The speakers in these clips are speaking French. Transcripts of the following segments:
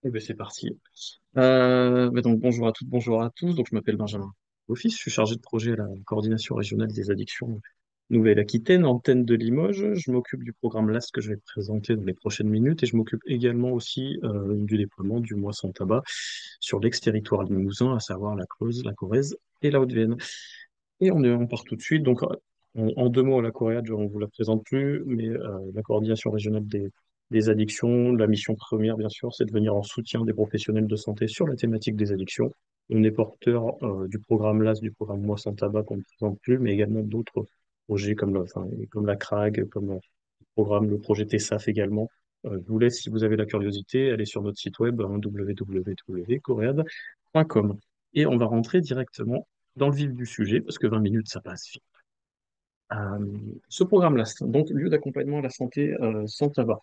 Eh ben, c'est parti. Donc, bonjour à toutes, bonjour à tous. Donc, je m'appelle Benjamin Office, je suis chargé de projet à la coordination régionale des addictions Nouvelle-Aquitaine, antenne de Limoges. Je m'occupe du programme LAST que je vais présenter dans les prochaines minutes et je m'occupe également aussi du déploiement du mois sans tabac sur l'ex-territoire limousin, à savoir la Creuse, la Corrèze et la Haute-Vienne. Et on part tout de suite. Donc, en deux mots, la Coréade, on ne vous la présente plus, mais la coordination régionale des addictions, la mission première, bien sûr, c'est de venir en soutien des professionnels de santé sur la thématique des addictions. On est porteur du programme LAS, du programme Moi sans tabac qu'on ne présente plus, mais également d'autres projets comme la CRAG, comme le projet TESAF également. Je vous laisse, si vous avez la curiosité, aller sur notre site web www.coread.com. Et on va rentrer directement dans le vif du sujet, parce que 20 minutes, ça passe vite. Euh, Ce programme-là, donc lieu d'accompagnement à la santé sans tabac,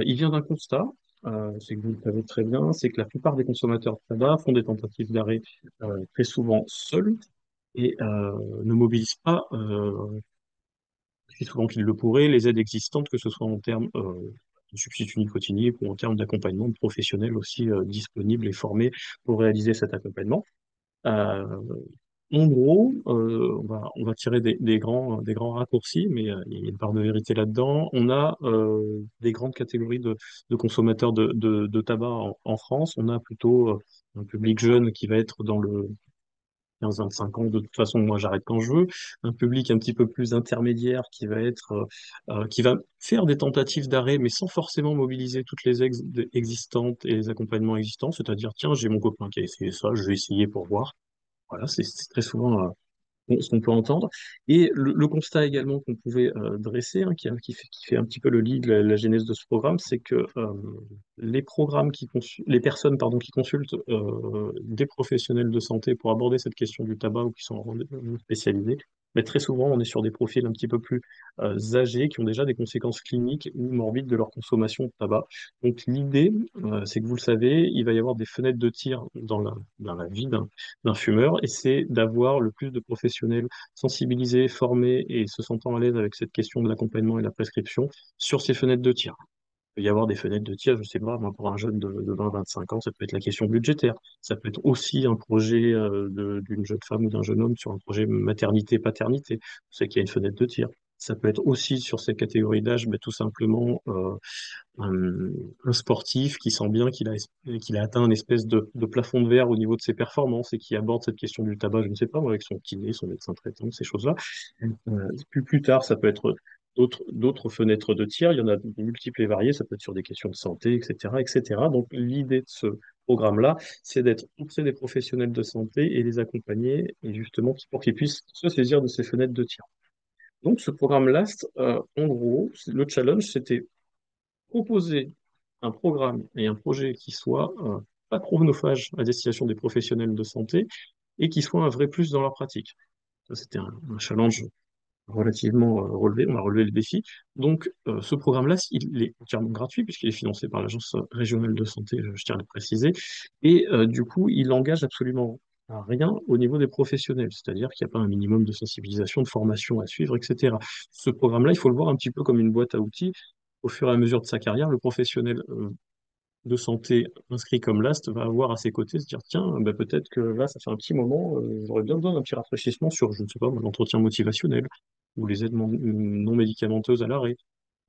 il vient d'un constat, c'est que vous le savez très bien, c'est que la plupart des consommateurs de tabac font des tentatives d'arrêt très souvent seuls et ne mobilisent pas, aussi souvent qu'ils le pourraient, les aides existantes, que ce soit en termes de substituts nicotiniques ou en termes d'accompagnement de professionnels aussi disponibles et formés pour réaliser cet accompagnement. Euh, En gros, on va tirer des grands raccourcis, mais il y a une part de vérité là-dedans. On a des grandes catégories de consommateurs de tabac en France. On a plutôt un public jeune qui va être dans le 15-25 ans. De toute façon, moi, j'arrête quand je veux. Un public un petit peu plus intermédiaire qui va faire des tentatives d'arrêt, mais sans forcément mobiliser toutes les existantes et les accompagnements existants. C'est-à-dire, tiens, j'ai mon copain qui a essayé ça, je vais essayer pour voir. Voilà, c'est très souvent ce qu'on peut entendre. Et le constat également qu'on pouvait dresser, hein, qui fait un petit peu le lit de la genèse de ce programme, c'est que les personnes pardon, qui consultent des professionnels de santé pour aborder cette question du tabac ou qui sont en rendez-vous spécialisés, mais très souvent on est sur des profils un petit peu plus âgés qui ont déjà des conséquences cliniques ou morbides de leur consommation de tabac. Donc l'idée, c'est que vous le savez, il va y avoir des fenêtres de tir dans la vie d'un fumeur, et c'est d'avoir le plus de professionnels sensibilisés, formés et se sentant à l'aise avec cette question de l'accompagnement et de la prescription sur ces fenêtres de tir. Il peut y avoir des fenêtres de tir, je sais pas, moi, pour un jeune de 20-25 ans, ça peut être la question budgétaire. Ça peut être aussi un projet d'une jeune femme ou d'un jeune homme sur un projet maternité-paternité. Vous savez qu'il y a une fenêtre de tir. Ça peut être aussi sur ces catégories d'âge, mais tout simplement un, un sportif qui sent bien qu'il a atteint une espèce de plafond de verre au niveau de ses performances et qui aborde cette question du tabac, je ne sais pas, moi, avec son kiné, son médecin traitant, ces choses-là. Plus tard, ça peut être d'autres fenêtres de tir, il y en a de multiples et variées, ça peut être sur des questions de santé, etc., etc. Donc l'idée de ce programme-là, c'est d'être auprès des professionnels de santé et les accompagner, et justement pour qu'ils puissent se saisir de ces fenêtres de tir. Donc ce programme LAST, en gros, le challenge, c'était proposer un programme et un projet qui soit pas chronophage à destination des professionnels de santé et qui soit un vrai plus dans leur pratique. Ça, c'était un challenge relativement relevé. On a relevé le défi. Donc, ce programme-là, il est entièrement gratuit puisqu'il est financé par l'Agence régionale de santé, je tiens à le préciser. Et du coup, il engage absolument à rien au niveau des professionnels, c'est-à-dire qu'il n'y a pas un minimum de sensibilisation, de formation à suivre, etc. Ce programme-là, il faut le voir un petit peu comme une boîte à outils. Au fur et à mesure de sa carrière, le professionnel de santé inscrit comme LAST va avoir à ses côtés se dire, tiens, bah, peut-être que là, ça fait un petit moment, j'aurais bien besoin d'un petit rafraîchissement sur, je ne sais pas, l'entretien motivationnel ou les aides non médicamenteuses à l'arrêt.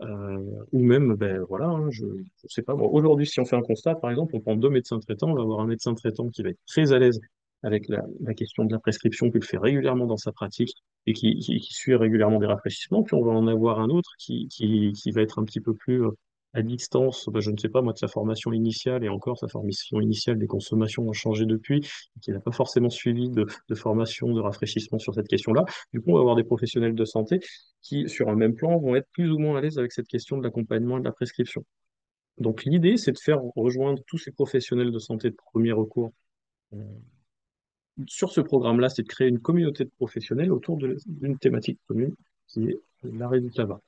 Ou même, ben voilà, hein, je ne sais pas. Bon, aujourd'hui, si on fait un constat, par exemple, on prend deux médecins traitants, on va avoir un médecin traitant qui va être très à l'aise avec la question de la prescription, qu'il fait régulièrement dans sa pratique et qui suit régulièrement des rafraîchissements. Puis on va en avoir un autre qui va être un petit peu plus à distance, ben, je ne sais pas moi, de sa formation initiale, et encore sa formation initiale, des consommations ont changé depuis, et qui n'a pas forcément suivi de formation, de rafraîchissement sur cette question-là. Du coup, on va avoir des professionnels de santé qui, sur un même plan, vont être plus ou moins à l'aise avec cette question de l'accompagnement et de la prescription. Donc l'idée, c'est de faire rejoindre tous ces professionnels de santé de premier recours euh, sur ce programme-là, c'est de créer une communauté de professionnels autour d'une thématique commune qui est l'arrêt du tabac.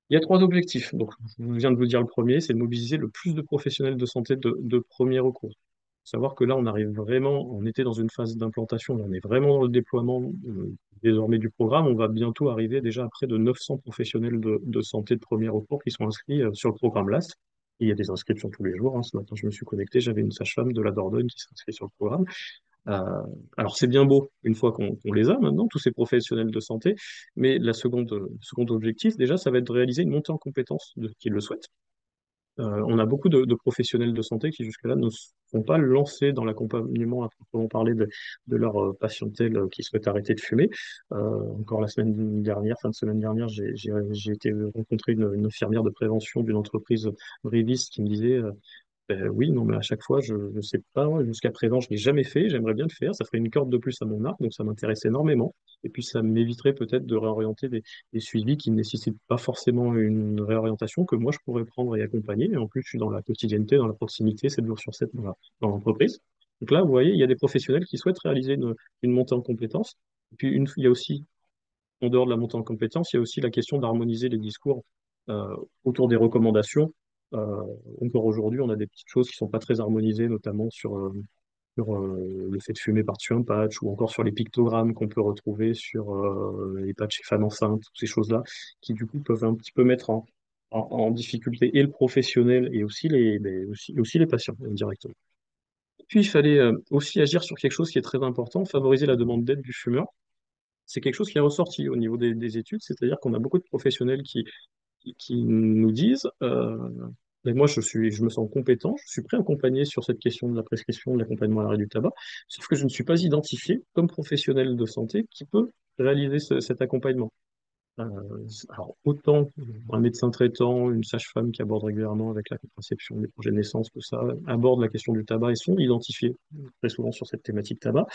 Il y a trois objectifs. Donc, je viens de vous dire le premier, c'est de mobiliser le plus de professionnels de santé de premier recours. Faut savoir que là, on arrive vraiment, on était dans une phase d'implantation, on est vraiment dans le déploiement désormais du programme. On va bientôt arriver déjà à près de 900 professionnels de santé de premier recours qui sont inscrits sur le programme LAST. il y a des inscriptions tous les jours, hein. Ce matin, je me suis connecté, j'avais une sage-femme de la Dordogne qui s'inscrit sur le programme. Euh, alors c'est bien beau une fois qu'on les a maintenant, tous ces professionnels de santé, mais le second objectif, déjà, ça va être de réaliser une montée en compétences de qui le souhaitent. On a beaucoup de professionnels de santé qui jusque-là ne se sont pas lancés dans l'accompagnement à proprement parler de leur patientèle qui souhaite arrêter de fumer. Encore la semaine dernière, fin de semaine dernière, j'ai été rencontrer une infirmière de prévention d'une entreprise bréviste qui me disait oui, non, mais à chaque fois, je ne sais pas, ouais, jusqu'à présent, je l'ai jamais fait, j'aimerais bien le faire, ça ferait une corde de plus à mon arc, donc ça m'intéresse énormément. Et puis ça m'éviterait peut-être de réorienter des suivis qui ne nécessitent pas forcément une réorientation que moi je pourrais prendre et accompagner. Et en plus, je suis dans la quotidienneté, dans la proximité, 7 jours sur 7 dans l'entreprise. Donc là, vous voyez, il y a des professionnels qui souhaitent réaliser une montée en compétences. Et puis il y a aussi, en dehors de la montée en compétences, il y a aussi la question d'harmoniser les discours euh, autour des recommandations. Euh, Encore aujourd'hui, on a des petites choses qui sont pas très harmonisées, notamment sur le fait de fumer par-dessus un patch ou encore sur les pictogrammes qu'on peut retrouver sur les patchs chez femmes enceintes, toutes ces choses-là, qui du coup peuvent un petit peu mettre en difficulté et le professionnel et aussi les patients indirectement. Puis il fallait aussi agir sur quelque chose qui est très important, favoriser la demande d'aide du fumeur. C'est quelque chose qui est ressorti au niveau des études, c'est-à-dire qu'on a beaucoup de professionnels qui nous disent mais moi je me sens compétent, je suis prêt à accompagner sur cette question de la prescription, de l'accompagnement à l'arrêt du tabac, sauf que je ne suis pas identifié comme professionnel de santé qui peut réaliser cet accompagnement. Euh, alors autant un médecin traitant, une sage-femme qui aborde régulièrement avec la contraception, les projets de naissance, tout ça, abordent la question du tabac et sont identifiés très souvent sur cette thématique tabac.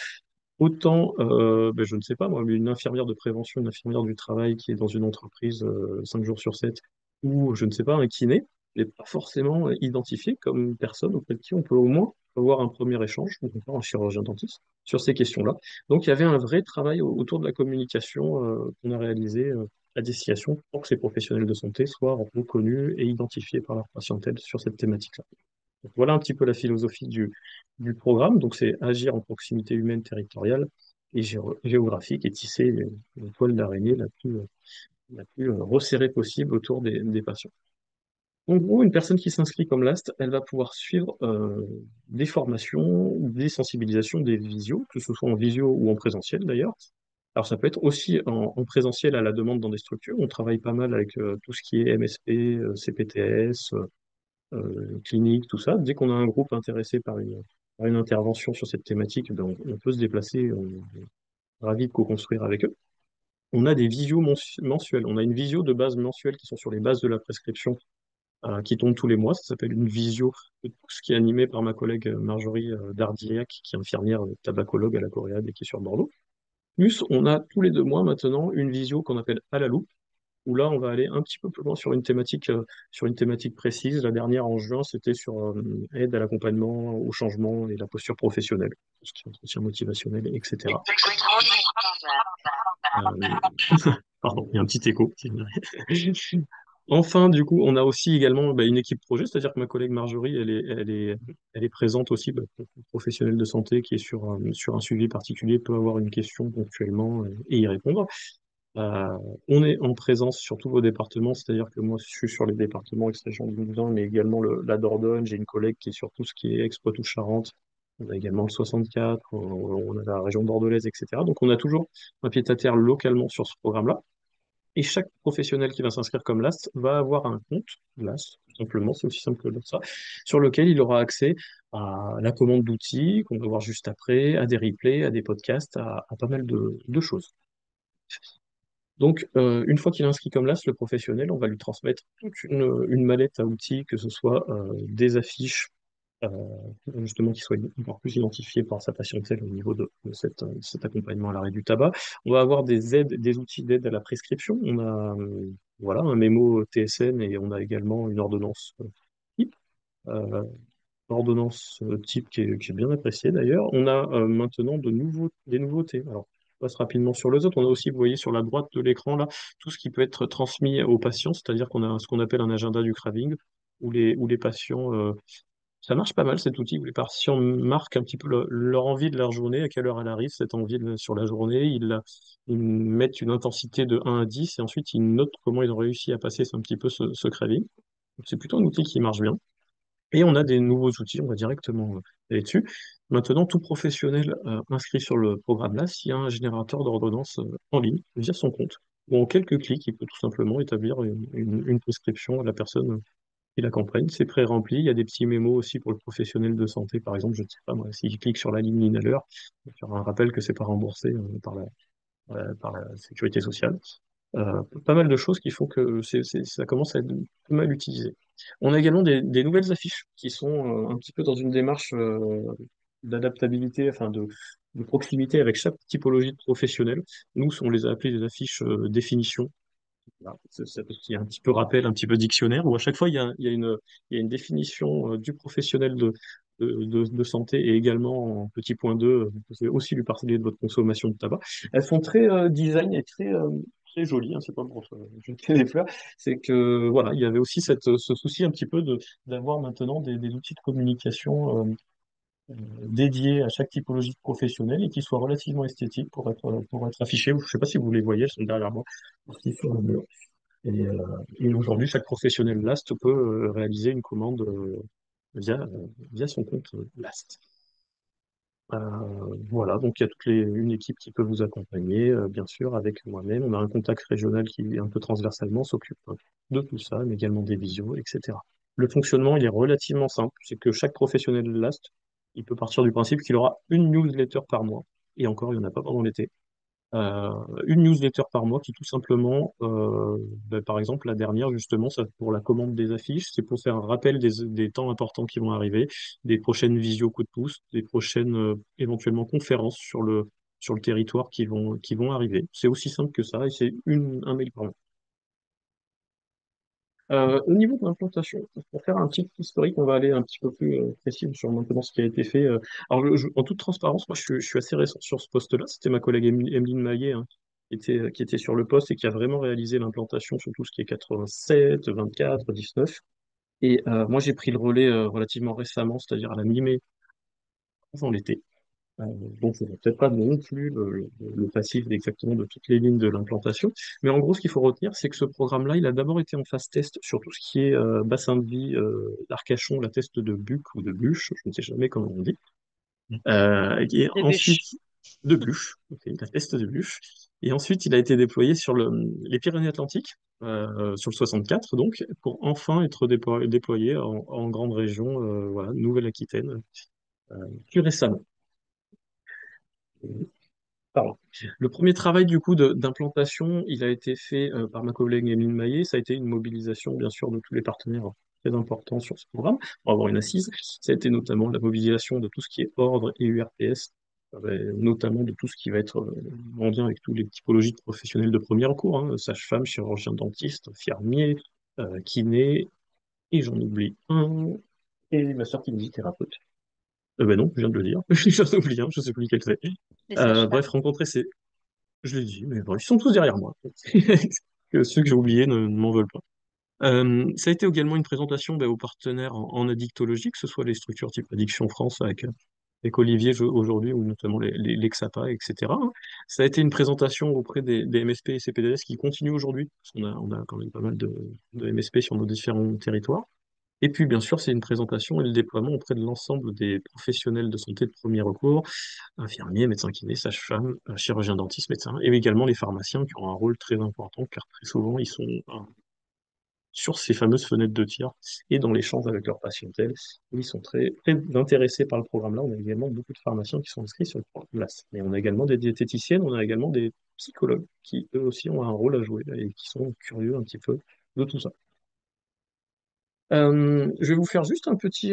Autant, je ne sais pas, moi, mais une infirmière de prévention, une infirmière du travail qui est dans une entreprise 5 jours sur 7, ou je ne sais pas, un kiné, n'est pas forcément identifié comme une personne auprès de qui on peut au moins avoir un premier échange, ou encore un chirurgien dentiste, sur ces questions-là. Donc il y avait un vrai travail autour de la communication qu'on a réalisé à destination pour que ces professionnels de santé soient reconnus et identifiés par leur patientèle sur cette thématique-là. Donc, voilà un petit peu la philosophie du programme. Donc, c'est agir en proximité humaine, territoriale et géographique et tisser une toile d'araignée la plus resserrée possible autour des patients. En gros, une personne qui s'inscrit comme LAST, elle va pouvoir suivre des formations, des sensibilisations, des visios, que ce soit en visio ou en présentiel d'ailleurs. Alors, ça peut être aussi en présentiel à la demande dans des structures. On travaille pas mal avec tout ce qui est MSP, CPTS, clinique, tout ça. Dès qu'on a un groupe intéressé par une intervention sur cette thématique, ben, on peut se déplacer, on est ravi de co-construire avec eux. On a des visios mensuelles. On a une visio de base mensuelle qui sont sur les bases de la prescription qui tombe tous les mois. Ça s'appelle une visio de tout ce qui est animé par ma collègue Marjorie Dardillac, qui est infirmière tabacologue à la Coréade et qui est sur Bordeaux. Plus, on a tous les 2 mois maintenant une visio qu'on appelle à la loupe où là, on va aller un petit peu plus loin sur une thématique précise. La dernière en juin, c'était sur aide à l'accompagnement au changement et la posture professionnelle, tout ce qui est entretien motivationnel, etc. Euh, Pardon, il y a un petit écho. Enfin, du coup, on a aussi également une équipe projet, c'est-à-dire que ma collègue Marjorie, elle est présente aussi, professionnelle de santé qui est sur un suivi particulier, peut avoir une question ponctuellement et y répondre. Euh, on est en présence sur tous vos départements, c'est-à-dire que moi, je suis sur les départements ex-région du Limousin, mais également la Dordogne. J'ai une collègue qui est sur tout ce qui est ex-Poitou-Charentes. On a également le 64, on a la région bordelaise, etc. Donc, on a toujours un pied-à-terre localement sur ce programme-là. Et chaque professionnel qui va s'inscrire comme LAST va avoir un compte LAST, tout simplement, c'est aussi simple que ça, sur lequel il aura accès à la commande d'outils qu'on va voir juste après, à des replays, à des podcasts, à pas mal de choses. Donc, une fois qu'il est inscrit comme LAS, le professionnel, on va lui transmettre toute une mallette à outils, que ce soit des affiches, euh, pour justement qu'il soit encore plus identifié par sa patientèle au niveau de cet accompagnement à l'arrêt du tabac. On va avoir des aides, des outils d'aide à la prescription. On a voilà, un mémo TSN et on a également une ordonnance type. Euh, Ordonnance type qui est bien appréciée d'ailleurs. On a maintenant des nouveautés. Alors, je passe rapidement sur les autres. On a aussi, vous voyez sur la droite de l'écran, là, tout ce qui peut être transmis aux patients, c'est-à-dire qu'on a ce qu'on appelle un agenda du craving, où les patients, ça marche pas mal cet outil, où les patients marquent un petit peu leur envie de leur journée, à quelle heure elle arrive, cette envie sur la journée. Ils mettent une intensité de 1 à 10 et ensuite ils notent comment ils ont réussi à passer un petit peu ce craving. Donc, c'est plutôt un outil qui marche bien. Et on a des nouveaux outils, on va directement aller dessus. Maintenant, tout professionnel inscrit sur le programme là, s'il y a un générateur d'ordonnance en ligne via son compte, ou en quelques clics, il peut tout simplement établir une prescription à la personne qui l'accompagne. C'est pré-rempli. Il y a des petits mémos aussi pour le professionnel de santé, par exemple. Je ne sais pas, moi, s'il clique sur la ligne inhaleur, il y aura un rappel que c'est pas remboursé par la sécurité sociale. Pas mal de choses qui font que ça commence à être pas mal utilisé. On a également des nouvelles affiches qui sont un petit peu dans une démarche d'adaptabilité, enfin de proximité avec chaque typologie de professionnel. Nous, on les a appelées des affiches définition. Voilà. Il y a un petit peu rappel, un petit peu dictionnaire, où à chaque fois, il y a une définition du professionnel de santé et également en petit point 2, vous pouvez aussi lui parler de votre consommation de tabac. Elles sont très design et très jolies, hein, c'est pas pour jeter des fleurs, c'est que voilà, il y avait aussi ce souci un petit peu d'avoir maintenant des outils de communication dédiés à chaque typologie de professionnel et qui soient relativement esthétiques pour être affichés. Je ne sais pas si vous les voyez, elles sont derrière moi, aussi sur le mur. Et aujourd'hui, chaque professionnel Last peut réaliser une commande via son compte Last. Voilà, donc il y a une équipe qui peut vous accompagner, bien sûr, avec moi-même. On a un contact régional qui, un peu transversalement, s'occupe de tout ça, mais également des visios, etc. Le fonctionnement, il est relativement simple. C'est que chaque professionnel Last, il peut partir du principe qu'il aura une newsletter par mois. Et encore, il n'y en a pas pendant l'été. Une newsletter par mois qui tout simplement, par exemple la dernière justement, ça pour la commande des affiches, c'est pour faire un rappel des temps importants qui vont arriver, des prochaines visio coup de pouce, des prochaines éventuellement conférences sur le territoire qui vont arriver. C'est aussi simple que ça et c'est un mail par mois. Au niveau de l'implantation, pour faire un petit historique, on va aller un petit peu plus précis sur maintenant ce qui a été fait. Alors, en toute transparence, moi, je suis assez récent sur ce poste-là. C'était ma collègue Emeline Maillet, hein, qui était sur le poste et qui a vraiment réalisé l'implantation sur tout ce qui est 87, 24, 19. Et moi, j'ai pris le relais relativement récemment, c'est-à-dire à la mi-mai, avant l'été. Euh, donc, je n'ai peut-être pas non plus le passif exactement de toutes les lignes de l'implantation. Mais en gros, ce qu'il faut retenir, c'est que ce programme-là, il a d'abord été en phase test sur tout ce qui est bassin de vie d'Arcachon, la test de Buc ou de Bûche, je ne sais jamais comment on dit. Et Des ensuite, bûches. de Bûche, ok, la test de Bûche. Et ensuite, il a été déployé sur les Pyrénées-Atlantiques, sur le 64, donc, pour enfin être déployé en grande région, voilà, Nouvelle-Aquitaine, plus récemment. Pardon. Le premier travail du coup d'implantation, il a été fait par ma collègue Émile Maillet. Ça a été une mobilisation bien sûr de tous les partenaires très importants sur ce programme pour avoir une assise. Ça a été notamment la mobilisation de tout ce qui est ordre et URPS, notamment de tout ce qui va être en lien avec toutes les typologies de professionnels de premier recours, hein, sage-femme, chirurgien dentiste, infirmier, kiné, et j'en oublie un, et ma soeur kinésithérapeute. Ben non, je viens de le dire. J'en oublie un, je sais plus lequel c'est. Les Bref, sages-femmes. rencontrer ces, je l'ai dit, mais bon, ils sont tous derrière moi. Que ceux que j'ai oubliés ne m'en veulent pas. Ça a été également une présentation aux partenaires en addictologie, que ce soit les structures type Addiction France avec Olivier aujourd'hui, ou notamment l'Exapa, etc. hein. Ça a été une présentation auprès des MSP et CPDS qui continuent aujourd'hui, parce on a quand même pas mal de MSP sur nos différents territoires. Et puis, bien sûr, c'est une présentation et le déploiement auprès de l'ensemble des professionnels de santé de premier recours, infirmiers, médecins kinés, sages-femmes, chirurgiens dentistes, médecins, et également les pharmaciens qui ont un rôle très important, car très souvent, ils sont sur ces fameuses fenêtres de tir et dans l'échange avec leur patientèle. Ils sont très intéressés par le programme-là. On a également beaucoup de pharmaciens qui sont inscrits sur le programme-là. Mais on a également des diététiciennes, on a également des psychologues qui, eux aussi, ont un rôle à jouer et qui sont curieux un petit peu de tout ça. Je vais vous faire juste un petit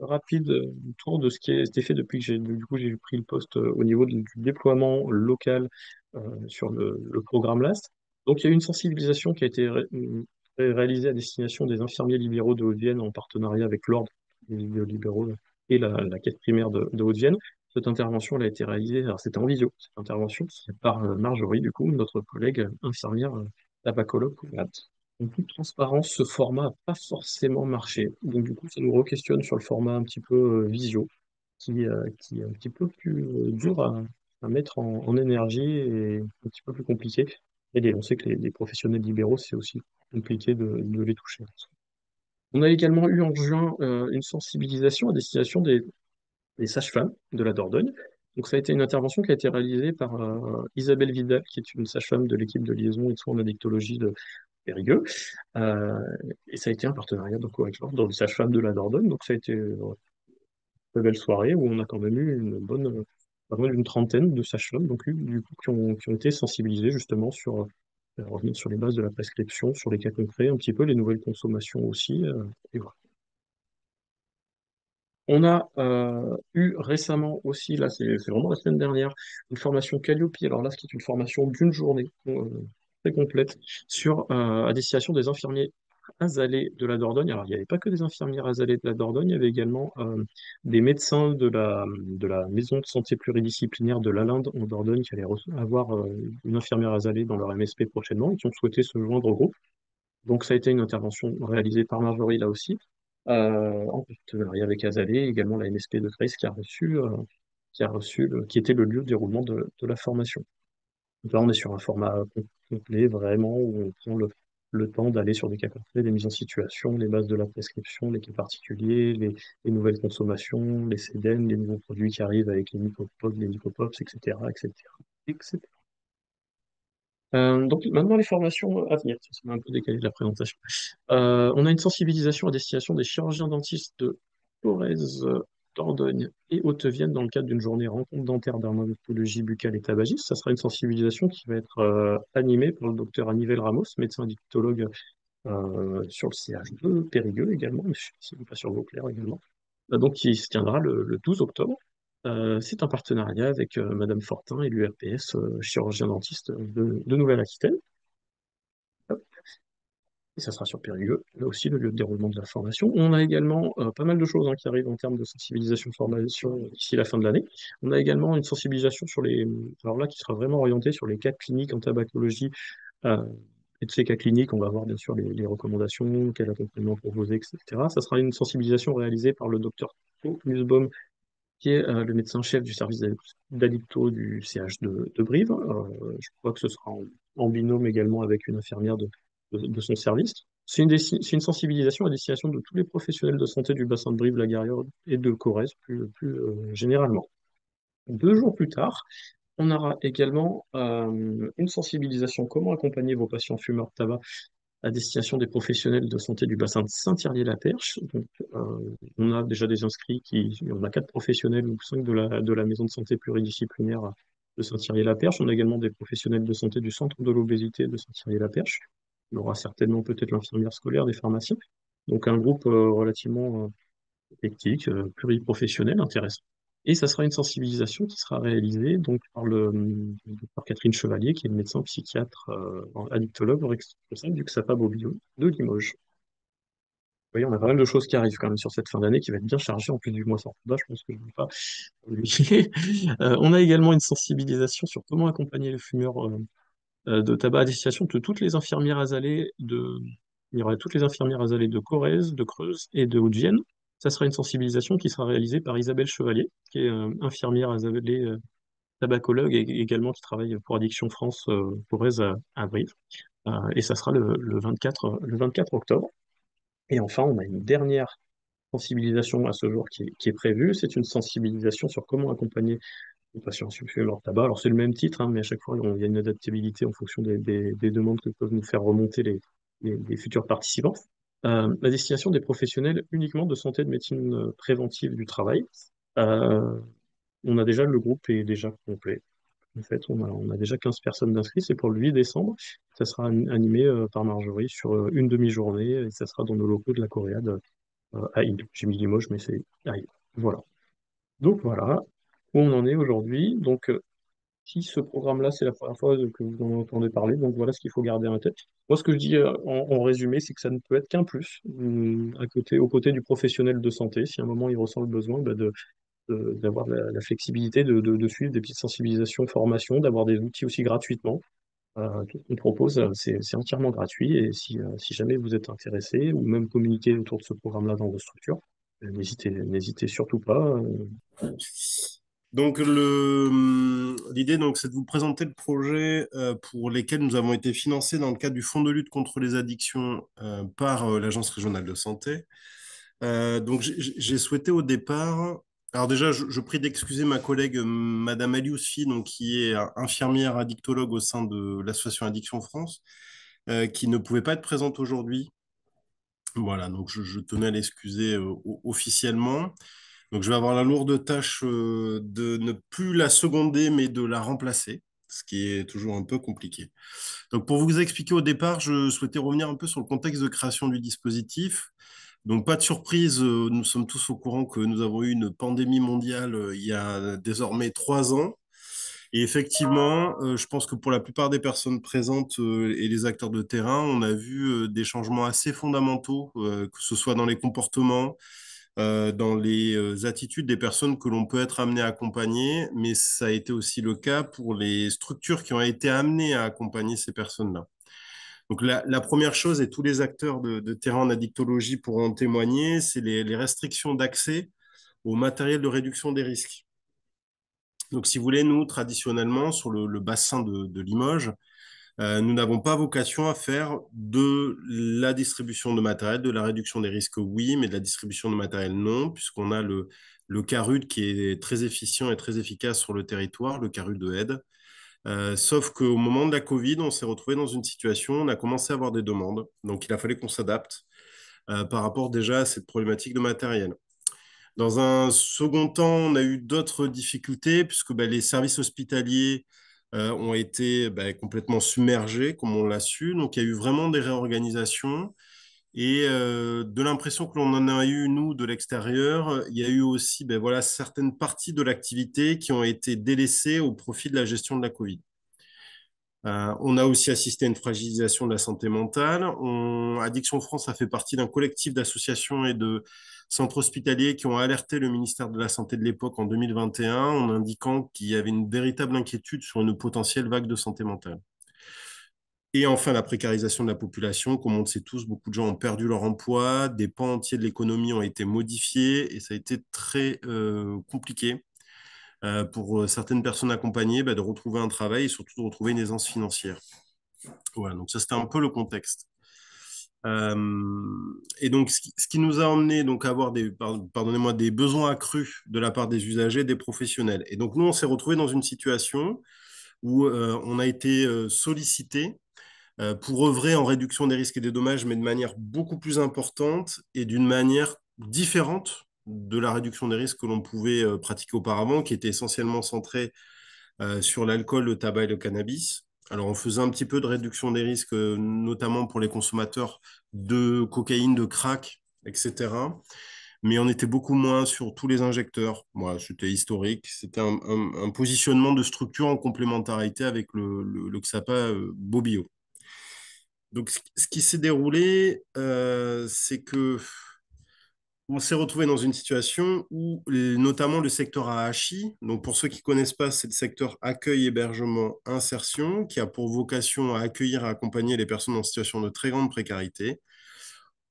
rapide tour de ce qui a été fait depuis que j'ai pris le poste au niveau du déploiement local sur le programme LAST. Donc il y a eu une sensibilisation qui a été réalisée à destination des infirmiers libéraux de Haute-Vienne en partenariat avec l'Ordre des libéraux et la caisse primaire de Haute-Vienne. Cette intervention elle a été réalisée, alors c'était en visio, cette intervention par Marjorie, du coup, notre collègue infirmière tabacologue. En toute transparence, ce format n'a pas forcément marché. Donc du coup, ça nous re-questionne sur le format un petit peu visio, qui est un petit peu plus dur à mettre en énergie et un petit peu plus compliqué. Et on sait que les professionnels libéraux, c'est aussi compliqué de les toucher. On a également eu en juin une sensibilisation à destination des sages-femmes de la Dordogne. Donc ça a été une intervention qui a été réalisée par Isabelle Vidal, qui est une sage-femme de l'équipe de liaison et de soins en addictologie de Périgueux. Euh, et ça a été un partenariat donc, avec l'ordre des sages-femmes de la Dordogne. Donc ça a été une très belle soirée où on a quand même eu une bonne, pas loin d'une trentaine de sages-femmes donc, du coup, qui ont été sensibilisées justement sur revenir sur les bases de la prescription, sur les cas concrets, un petit peu les nouvelles consommations aussi. Et voilà. On a eu récemment aussi, là c'est vraiment la semaine dernière, une formation Calliope. Alors là, ce qui est une formation d'une journée très complète sur à destination des infirmiers azalées de la Dordogne. Alors il n'y avait pas que des infirmières azalées de la Dordogne, il y avait également des médecins de la maison de santé pluridisciplinaire de l'Alinde en Dordogne qui allaient avoir une infirmière azalée dans leur MSP prochainement et qui ont souhaité se joindre au groupe. Donc ça a été une intervention réalisée par Marjorie là aussi, en partenariat avec Azalée, et également la MSP de Grace qui était le lieu de déroulement de la formation. Donc là, on est sur un format complet, vraiment, où on prend le temps d'aller sur des cas concrets, des mises en situation, les bases de la prescription, les cas particuliers, les nouvelles consommations, les CDN, les nouveaux produits qui arrivent avec les Mycopods, les Mycopops, etc., etc., etc. Donc maintenant, les formations à venir, ça m'a un peu décalé de la présentation. On a une sensibilisation à destination des chirurgiens dentistes de Corrèze, Dordogne et Haute-Vienne dans le cadre d'une journée rencontre dentaire dermatologie buccale et tabagisme. Ça sera une sensibilisation qui va être animée par le docteur Anivel Ramos, médecin addictologue sur le CH de Périgueux également, mais je suis pas sur Vauclair également. Donc qui se tiendra le 12 octobre. C'est un partenariat avec Madame Fortin et l'URPS, chirurgien dentiste de Nouvelle-Aquitaine. Et ça sera sur Périgueux, là aussi le lieu de déroulement de la formation. On a également pas mal de choses qui arrivent en termes de sensibilisation formation d'ici la fin de l'année. On a également une sensibilisation sur alors là qui sera vraiment orientée sur les cas cliniques en tabacologie. euh, et de ces cas cliniques, on va voir bien sûr les recommandations, quel accompagnement proposer, etc. Ça sera une sensibilisation réalisée par le docteur Nussbaum, qui est le médecin-chef du service d'addicto du CH de Brive. Je crois que ce sera en binôme également avec une infirmière de son service. C'est une sensibilisation à destination de tous les professionnels de santé du bassin de Brive, la Gaillarde et de Corrèze plus généralement. 2 jours plus tard, on aura également une sensibilisation comment accompagner vos patients fumeurs de tabac à destination des professionnels de santé du bassin de Saint-Thierry-la-Perche. Donc, on a déjà des inscrits on a 4 professionnels ou 5 de la maison de santé pluridisciplinaire de Saint-Thierry-la-Perche. On a également des professionnels de santé du centre de l'obésité de Saint-Thierry-la-Perche. Il y aura certainement peut-être l'infirmière scolaire, des pharmaciens. Donc, un groupe relativement éclectique, pluriprofessionnel, intéressant. Et ça sera une sensibilisation qui sera réalisée donc par Catherine Chevalier, qui est une médecin psychiatre addictologue responsable du XAPA Bio de Limoges. Vous voyez, on a pas mal de choses qui arrivent quand même sur cette fin d'année qui va être bien chargée en plus du mois sans tabac, je pense que je ne vais pas oublier. On a également une sensibilisation sur comment accompagner les fumeurs de tabac à destination de toutes les infirmières azalées il y aura toutes les infirmières azalées de Corrèze, de Creuse et de Haute-Vienne. Ça sera une sensibilisation qui sera réalisée par Isabelle Chevalier, qui est infirmière azalée tabacologue et également qui travaille pour Addiction France Corrèze à Brive. Et ça sera le 24 octobre. Et enfin, on a une dernière sensibilisation à ce jour qui est prévue. C'est une sensibilisation sur comment accompagner les patients fumeurs de tabac. Alors c'est le même titre, mais à chaque fois, il y a une adaptabilité en fonction des demandes que peuvent nous faire remonter les futurs participants. La destination des professionnels uniquement de santé et de médecine préventive du travail. Euh, on a déjà, le groupe est déjà complet. En fait, on a déjà 15 personnes d'inscrits. C'est pour le 8 décembre. Ça sera animé par Marjorie sur une demi-journée et ça sera dans nos locaux de la Coréade à Lille. J'ai mis Limoges, mais c'est à Lille. Voilà. Donc voilà où on en est aujourd'hui. Donc si ce programme-là, c'est la première fois que vous en entendez parler, donc voilà ce qu'il faut garder en tête. Moi, ce que je dis en résumé, c'est que ça ne peut être qu'un plus aux côtés du professionnel de santé. Si à un moment il ressent le besoin d'avoir la flexibilité de suivre des petites sensibilisations, formations, d'avoir des outils aussi gratuitement. Tout ce qu'on propose, c'est entièrement gratuit. Et si jamais vous êtes intéressé ou même communiquer autour de ce programme-là dans vos structures, n'hésitez surtout pas. Donc, l'idée, donc, c'est de vous présenter le projet pour lesquels nous avons été financés dans le cadre du Fonds de lutte contre les addictions par l'Agence régionale de santé. Donc, j'ai souhaité au départ. Alors déjà, je prie d'excuser ma collègue Madame Aliousi, donc qui est infirmière addictologue au sein de l'association Addiction France, qui ne pouvait pas être présente aujourd'hui. Voilà, donc je tenais à l'excuser officiellement. Donc je vais avoir la lourde tâche de ne plus la seconder, mais de la remplacer, ce qui est toujours un peu compliqué. Donc pour vous expliquer au départ, je souhaitais revenir un peu sur le contexte de création du dispositif. Donc pas de surprise, nous sommes tous au courant que nous avons eu une pandémie mondiale il y a désormais 3 ans. Et effectivement, je pense que pour la plupart des personnes présentes et les acteurs de terrain, on a vu des changements assez fondamentaux, que ce soit dans les comportements, dans les attitudes des personnes que l'on peut être amené à accompagner, mais ça a été aussi le cas pour les structures qui ont été amenées à accompagner ces personnes-là. Donc la première chose, et tous les acteurs de terrain en addictologie pourront en témoigner, c'est les restrictions d'accès au matériel de réduction des risques. Donc, si vous voulez, nous, traditionnellement, sur le bassin de Limoges, nous n'avons pas vocation à faire de la distribution de matériel, de la réduction des risques, oui, mais de la distribution de matériel, non, puisqu'on a le CARUD qui est très efficient et très efficace sur le territoire, le CARUD de aide. Sauf qu'au moment de la Covid, on s'est retrouvé dans une situation, on a commencé à avoir des demandes, donc il a fallu qu'on s'adapte par rapport déjà à cette problématique de matériel. Dans un second temps, on a eu d'autres difficultés puisque les services hospitaliers ont été complètement submergés, comme on l'a su. Donc, il y a eu vraiment des réorganisations. Et de l'impression que l'on en a eu, nous, de l'extérieur, il y a eu aussi voilà, certaines parties de l'activité qui ont été délaissées au profit de la gestion de la Covid. On a aussi assisté à une fragilisation de la santé mentale. Addiction France a fait partie d'un collectif d'associations et de centres hospitaliers qui ont alerté le ministère de la Santé de l'époque en 2021 en indiquant qu'il y avait une véritable inquiétude sur une potentielle vague de santé mentale. Et enfin, la précarisation de la population. Comme on le sait tous, beaucoup de gens ont perdu leur emploi, des pans entiers de l'économie ont été modifiés et ça a été très compliqué pour certaines personnes accompagnées de retrouver un travail et surtout de retrouver une aisance financière. Voilà, donc ça c'était un peu le contexte. Et donc ce qui nous a emmené donc à avoir pardonnez-moi, des besoins accrus de la part des usagers, des professionnels. Et donc nous on s'est retrouvé dans une situation où on a été sollicité pour œuvrer en réduction des risques et des dommages, mais de manière beaucoup plus importante et d'une manière différente de la réduction des risques que l'on pouvait pratiquer auparavant, qui était essentiellement centrée sur l'alcool, le tabac et le cannabis. Alors, on faisait un petit peu de réduction des risques, notamment pour les consommateurs de cocaïne, de crack, etc. Mais on était beaucoup moins sur tous les injecteurs. Voilà, c'était historique. C'était un positionnement de structure en complémentarité avec le XAPA Bobio. Donc, ce qui s'est déroulé, c'est que on s'est retrouvé dans une situation où, notamment le secteur AHI, donc pour ceux qui ne connaissent pas, c'est le secteur accueil, hébergement, insertion, qui a pour vocation à accueillir et accompagner les personnes en situation de très grande précarité,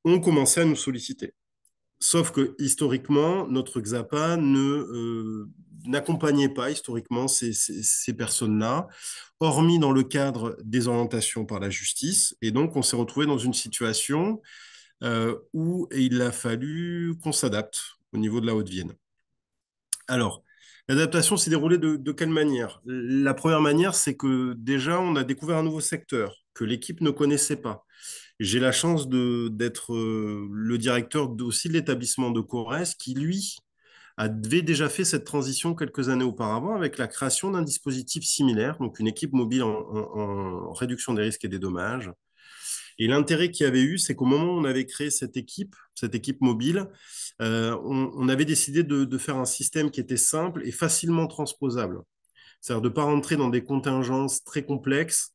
ont commencé à nous solliciter. Sauf que historiquement, notre XAPA n'accompagnait pas historiquement ces personnes-là, hormis dans le cadre des orientations par la justice. Et donc, on s'est retrouvé dans une situation où il a fallu qu'on s'adapte au niveau de la Haute-Vienne. Alors, l'adaptation s'est déroulée de quelle manière? La première manière, c'est que déjà, on a découvert un nouveau secteur que l'équipe ne connaissait pas. J'ai la chance d'être le directeur aussi de l'établissement de Corrèze qui, lui, avait déjà fait cette transition quelques années auparavant avec la création d'un dispositif similaire, donc une équipe mobile en réduction des risques et des dommages. Et l'intérêt qu'il y avait eu, c'est qu'au moment où on avait créé cette équipe mobile, on avait décidé de faire un système qui était simple et facilement transposable. C'est-à-dire de ne pas rentrer dans des contingences très complexes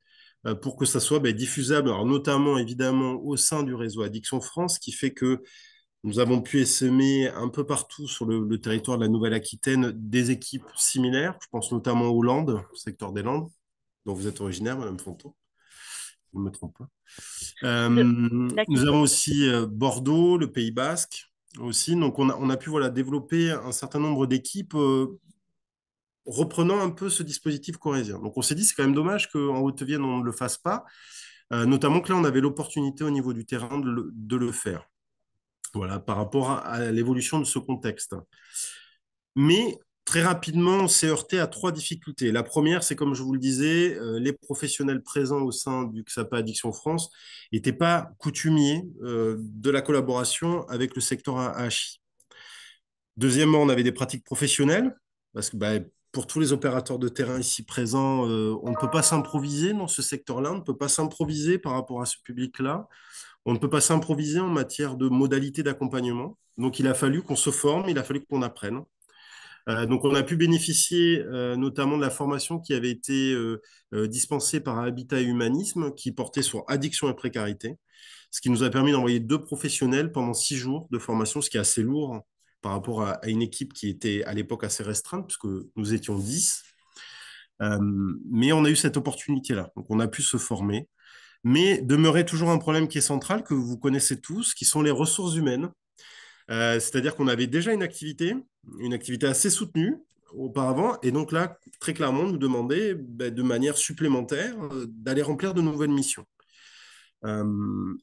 pour que ça soit diffusable, alors notamment évidemment au sein du réseau Addiction France, qui fait que nous avons pu essaimer un peu partout sur le territoire de la Nouvelle-Aquitaine des équipes similaires. Je pense notamment aux Landes, au secteur des Landes, dont vous êtes originaire, Madame Fonto, je ne me trompe pas. De- Nous D'accord. avons aussi Bordeaux, le Pays Basque aussi. Donc on a pu voilà, développer un certain nombre d'équipes reprenant un peu ce dispositif corésien. Donc on s'est dit, c'est quand même dommage qu'en Haute-Vienne, on ne le fasse pas, notamment que là, on avait l'opportunité au niveau du terrain de le faire. Voilà, par rapport à l'évolution de ce contexte. Mais très rapidement, on s'est heurté à trois difficultés. La première, c'est comme je vous le disais, les professionnels présents au sein du XAPA Addiction France n'étaient pas coutumiers de la collaboration avec le secteur AHI. Deuxièmement, on avait des pratiques professionnelles, parce que pour tous les opérateurs de terrain ici présents, on ne peut pas s'improviser dans ce secteur-là, on ne peut pas s'improviser par rapport à ce public-là, on ne peut pas s'improviser en matière de modalités d'accompagnement. Donc il a fallu qu'on se forme, il a fallu qu'on apprenne. Donc, on a pu bénéficier notamment de la formation qui avait été dispensée par Habitat et Humanisme, qui portait sur addiction et précarité, ce qui nous a permis d'envoyer 2 professionnels pendant 6 jours de formation, ce qui est assez lourd par rapport à une équipe qui était à l'époque assez restreinte, puisque nous étions 10. Mais on a eu cette opportunité-là. Donc, on a pu se former. Mais demeurait toujours un problème qui est central, que vous connaissez tous, qui sont les ressources humaines. C'est-à-dire qu'on avait déjà une activité assez soutenue auparavant, et donc là, très clairement, on nous demandait de manière supplémentaire d'aller remplir de nouvelles missions.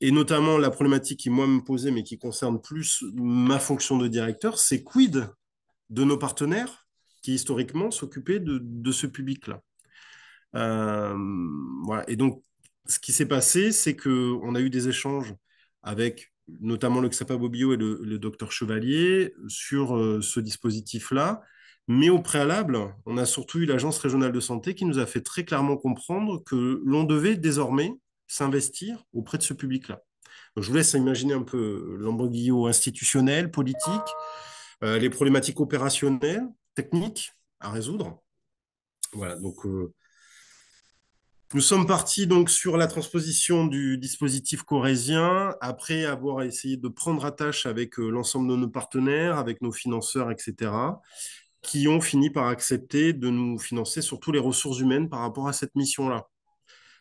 Et notamment la problématique qui, moi, me posait, mais qui concerne plus ma fonction de directeur, c'est quid de nos partenaires qui, historiquement, s'occupaient de ce public-là. Euh, voilà. Et donc, ce qui s'est passé, c'est qu'on a eu des échanges avec notamment le XAPA Bobio et le docteur Chevalier sur ce dispositif-là. Mais au préalable, on a surtout eu l'Agence régionale de santé qui nous a fait très clairement comprendre que l'on devait désormais s'investir auprès de ce public-là. Donc, je vous laisse imaginer un peu l'embroglio institutionnel, politique, les problématiques opérationnelles, techniques à résoudre. Voilà, donc nous sommes partis donc sur la transposition du dispositif corésien, après avoir essayé de prendre attache avec l'ensemble de nos partenaires, avec nos financeurs, etc., qui ont fini par accepter de nous financer surtout les ressources humaines par rapport à cette mission-là.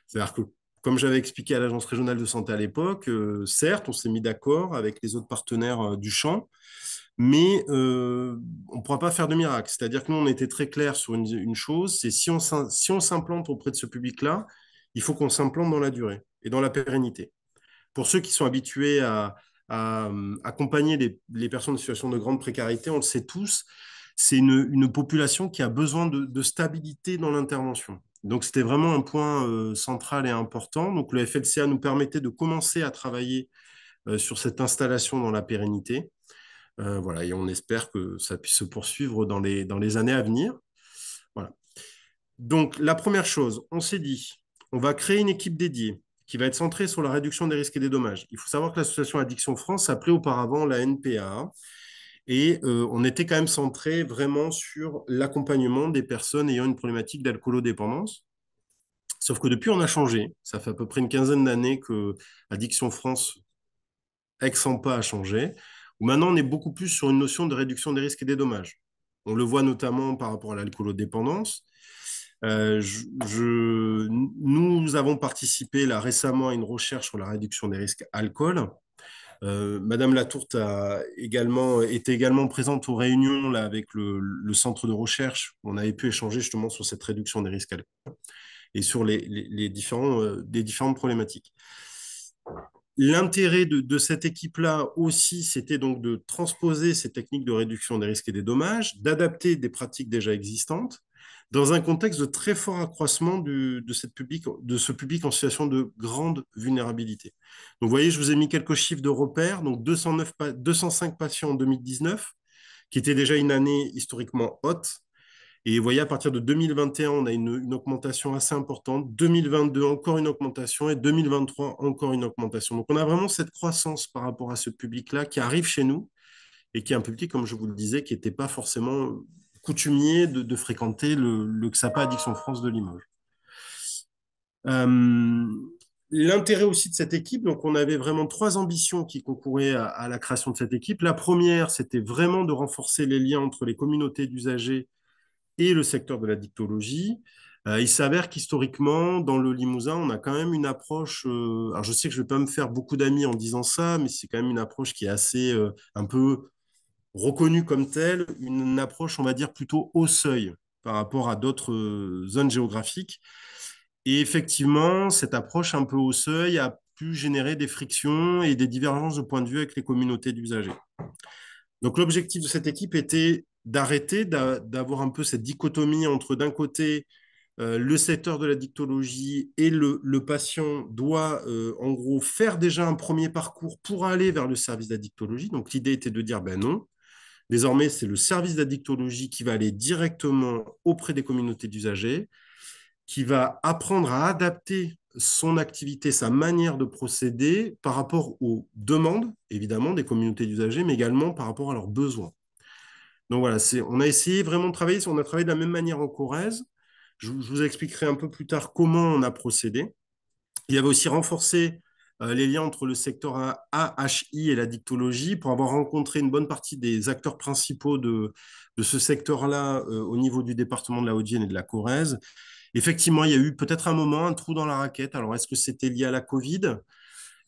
C'est-à-dire que, comme j'avais expliqué à l'Agence régionale de santé à l'époque, certes, on s'est mis d'accord avec les autres partenaires du champ, mais on ne pourra pas faire de miracle. C'est-à-dire que nous, on était très clair sur une chose, c'est si on s'implante auprès de ce public-là, il faut qu'on s'implante dans la durée et dans la pérennité. Pour ceux qui sont habitués à accompagner les personnes en situation de grande précarité, on le sait tous, c'est une population qui a besoin de stabilité dans l'intervention. Donc, c'était vraiment un point central et important. Donc, le FLCA nous permettait de commencer à travailler sur cette installation dans la pérennité. Voilà, et on espère que ça puisse se poursuivre dans les années à venir. Voilà. Donc, la première chose, on s'est dit, on va créer une équipe dédiée qui va être centrée sur la réduction des risques et des dommages. Il faut savoir que l'association Addiction France s'appelait auparavant la NPA et on était quand même centré vraiment sur l'accompagnement des personnes ayant une problématique d'alcoolodépendance. Sauf que depuis, on a changé. Ça fait à peu près une quinzaine d'années que Addiction France, ex-AMPA, a changé. Où maintenant, on est beaucoup plus sur une notion de réduction des risques et des dommages. On le voit notamment par rapport à l'alcoolodépendance. Nous avons participé là récemment à une recherche sur la réduction des risques alcool. Madame Latourte était également présente aux réunions là, avec le centre de recherche. On avait pu échanger justement sur cette réduction des risques alcool et sur les différentes problématiques. L'intérêt de cette équipe-là aussi, c'était donc de transposer ces techniques de réduction des risques et des dommages, d'adapter des pratiques déjà existantes dans un contexte de très fort accroissement de ce public en situation de grande vulnérabilité. Donc, vous voyez, je vous ai mis quelques chiffres de repère. Donc, 205 patients en 2019, qui était déjà une année historiquement haute. Et vous voyez, à partir de 2021, on a une augmentation assez importante. 2022, encore une augmentation. Et 2023, encore une augmentation. Donc, on a vraiment cette croissance par rapport à ce public-là qui arrive chez nous et qui est un public, comme je vous le disais, qui n'était pas forcément coutumier de fréquenter le XAPA Addiction France de Limoges. L'intérêt aussi de cette équipe, donc on avait vraiment 3 ambitions qui concouraient à la création de cette équipe. La première, c'était vraiment de renforcer les liens entre les communautés d'usagers et le secteur de la dictologie. Il s'avère qu'historiquement, dans le Limousin, on a quand même une approche. Alors, je sais que je ne vais pas me faire beaucoup d'amis en disant ça, mais c'est quand même une approche qui est assez un peu reconnue comme telle, une approche, on va dire, plutôt au seuil. par rapport à d'autres zones géographiques. Et effectivement, cette approche un peu au seuil a pu générer des frictions et des divergences de point de vue avec les communautés d'usagers. Donc l'objectif de cette équipe était d'arrêter, d'avoir un peu cette dichotomie entre d'un côté le secteur de la dictologie et le patient doit en gros faire déjà un premier parcours pour aller vers le service d'addictologie. Donc l'idée était de dire ben non, désormais c'est le service d'addictologie qui va aller directement auprès des communautés d'usagers, qui va apprendre à adapter son activité, sa manière de procéder par rapport aux demandes, évidemment, des communautés d'usagers, mais également par rapport à leurs besoins. Donc voilà, on a essayé vraiment de travailler, on a travaillé de la même manière en Corrèze. Je vous expliquerai un peu plus tard comment on a procédé. Il y avait aussi renforcé les liens entre le secteur AHI et la dictologie pour avoir rencontré une bonne partie des acteurs principaux de ce secteur-là au niveau du département de la Haute-Vienne et de la Corrèze. Effectivement, il y a eu peut-être un moment, un trou dans la raquette. Alors, est-ce que c'était lié à la Covid?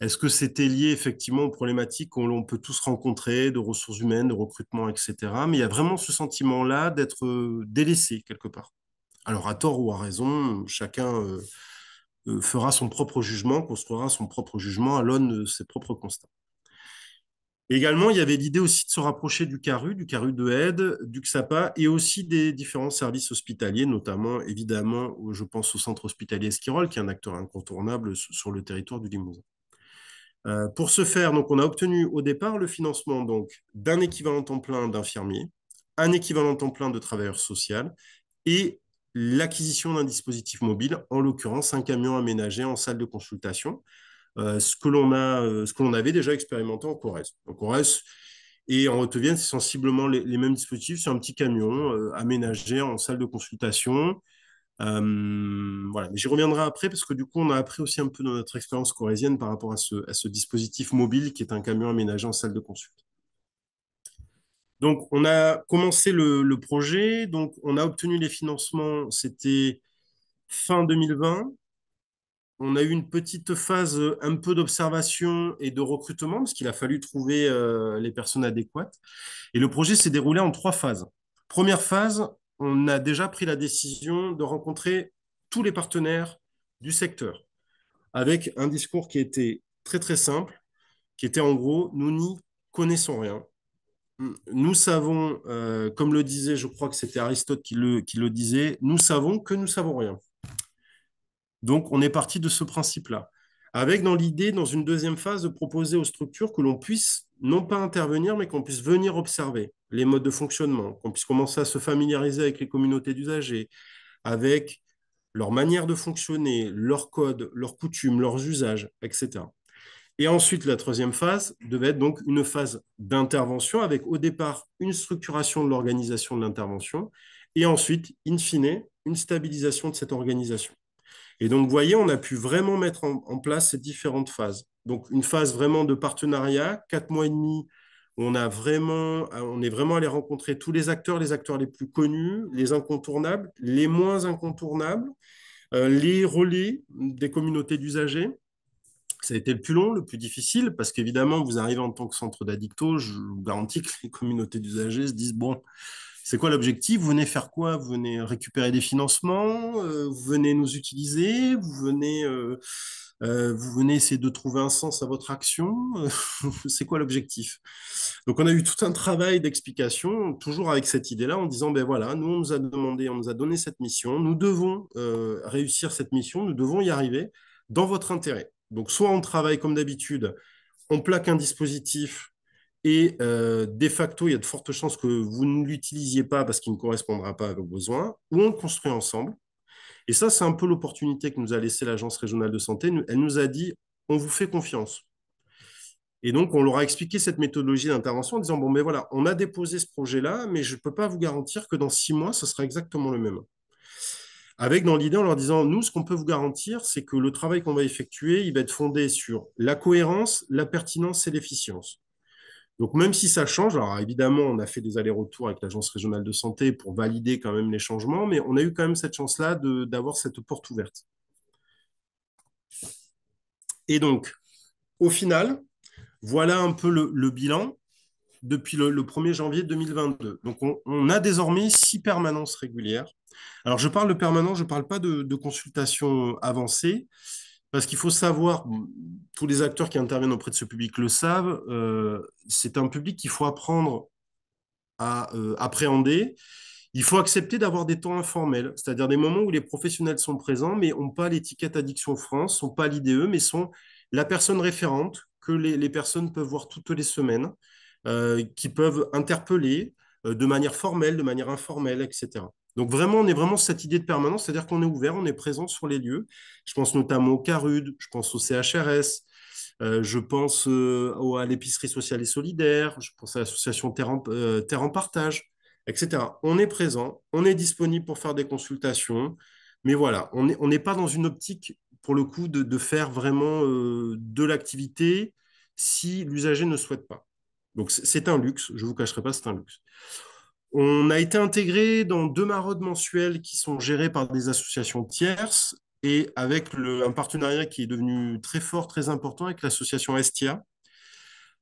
Est-ce que c'était lié effectivement aux problématiques qu'on peut tous rencontrer, de ressources humaines, de recrutement, etc. Mais il y a vraiment ce sentiment-là d'être délaissé quelque part. Alors, à tort ou à raison, chacun fera son propre jugement, construira son propre jugement à l'aune de ses propres constats. Également, il y avait l'idée aussi de se rapprocher du CARU de aide, du XAPA et aussi des différents services hospitaliers, notamment, évidemment, je pense au centre hospitalier Esquirol, qui est un acteur incontournable sur le territoire du Limousin. Pour ce faire, donc, on a obtenu au départ le financement donc, d'un équivalent temps plein d'infirmiers, un équivalent temps plein de travailleur social et l'acquisition d'un dispositif mobile, en l'occurrence un camion aménagé en salle de consultation, ce que l'on avait déjà expérimenté en Corrèze. En Corrèze et en Haute-Vienne, c'est sensiblement les mêmes dispositifs. C'est un petit camion aménagé en salle de consultation. Voilà. Mais j'y reviendrai après parce que du coup, on a appris aussi un peu dans notre expérience corrézienne par rapport à ce dispositif mobile qui est un camion aménagé en salle de consulte. Donc, on a commencé le projet. Donc, on a obtenu les financements. C'était fin 2020. On a eu une petite phase un peu d'observation et de recrutement parce qu'il a fallu trouver les personnes adéquates. Et le projet s'est déroulé en 3 phases. Première phase, on a déjà pris la décision de rencontrer tous les partenaires du secteur avec un discours qui était très très simple, qui était en gros, nous n'y connaissons rien. Nous savons, comme le disait, je crois que c'était Aristote qui le disait, nous savons que nous savons rien. Donc, on est parti de ce principe-là. Avec dans l'idée, dans une deuxième phase, de proposer aux structures que l'on puisse non pas intervenir, mais qu'on puisse venir observer les modes de fonctionnement, qu'on puisse commencer à se familiariser avec les communautés d'usagers, avec leur manière de fonctionner, leurs codes, leurs coutumes, leurs usages, etc. Et ensuite, la troisième phase devait être donc une phase d'intervention avec au départ une structuration de l'organisation de l'intervention et ensuite, in fine, une stabilisation de cette organisation. Et donc, vous voyez, on a pu vraiment mettre en place ces différentes phases. Donc, une phase vraiment de partenariat, 4 mois et demi, où on est vraiment allé rencontrer tous les acteurs les plus connus, les incontournables, les moins incontournables, les relais des communautés d'usagers. Ça a été le plus long, le plus difficile, parce qu'évidemment, vous arrivez en tant que centre d'addicto, je vous garantis que les communautés d'usagers se disent, bon, c'est quoi l'objectif? Vous venez faire quoi? Vous venez récupérer des financements, vous venez nous utiliser, vous venez essayer de trouver un sens à votre action. C'est quoi l'objectif? Donc on a eu tout un travail d'explication, toujours avec cette idée-là, en disant, ben voilà, nous on nous a demandé, on nous a donné cette mission, nous devons réussir cette mission, nous devons y arriver dans votre intérêt. Donc soit on travaille comme d'habitude, on plaque un dispositif et de facto, il y a de fortes chances que vous ne l'utilisiez pas parce qu'il ne correspondra pas à vos besoins, ou on le construit ensemble. Et ça, c'est un peu l'opportunité que nous a laissé l'Agence régionale de santé. Elle nous a dit, on vous fait confiance. Et donc, on leur a expliqué cette méthodologie d'intervention en disant, bon, mais voilà, on a déposé ce projet-là, mais je ne peux pas vous garantir que dans 6 mois, ce sera exactement le même. Avec dans l'idée en leur disant, nous, ce qu'on peut vous garantir, c'est que le travail qu'on va effectuer, il va être fondé sur la cohérence, la pertinence et l'efficience. Donc, même si ça change, alors évidemment, on a fait des allers-retours avec l'Agence régionale de santé pour valider quand même les changements, mais on a eu quand même cette chance-là d'avoir cette porte ouverte. Et donc, au final, voilà un peu le bilan. depuis le 1er janvier 2022. Donc, on a désormais 6 permanences régulières. Alors, je parle de permanence, je ne parle pas de consultation avancée, parce qu'il faut savoir, tous les acteurs qui interviennent auprès de ce public le savent, c'est un public qu'il faut apprendre à appréhender. Il faut accepter d'avoir des temps informels, c'est-à-dire des moments où les professionnels sont présents, mais n'ont pas l'étiquette Addiction France, sont pas l'IDE, mais sont la personne référente que les personnes peuvent voir toutes les semaines, qui peuvent interpeller de manière formelle, de manière informelle, etc. Donc vraiment, on est vraiment sur cette idée de permanence, c'est-à-dire qu'on est ouvert, on est présent sur les lieux. Je pense notamment au CARUD, je pense au CHRS, je pense à l'épicerie sociale et solidaire, je pense à l'association Terre en Partage, etc. On est présent, on est disponible pour faire des consultations, mais voilà, on n'est pas dans une optique, pour le coup, de faire vraiment de l'activité si l'usager ne souhaite pas. Donc c'est un luxe, je ne vous cacherai pas, c'est un luxe. On a été intégré dans 2 maraudes mensuelles qui sont gérées par des associations tierces et avec un partenariat qui est devenu très fort, très important avec l'association Estia,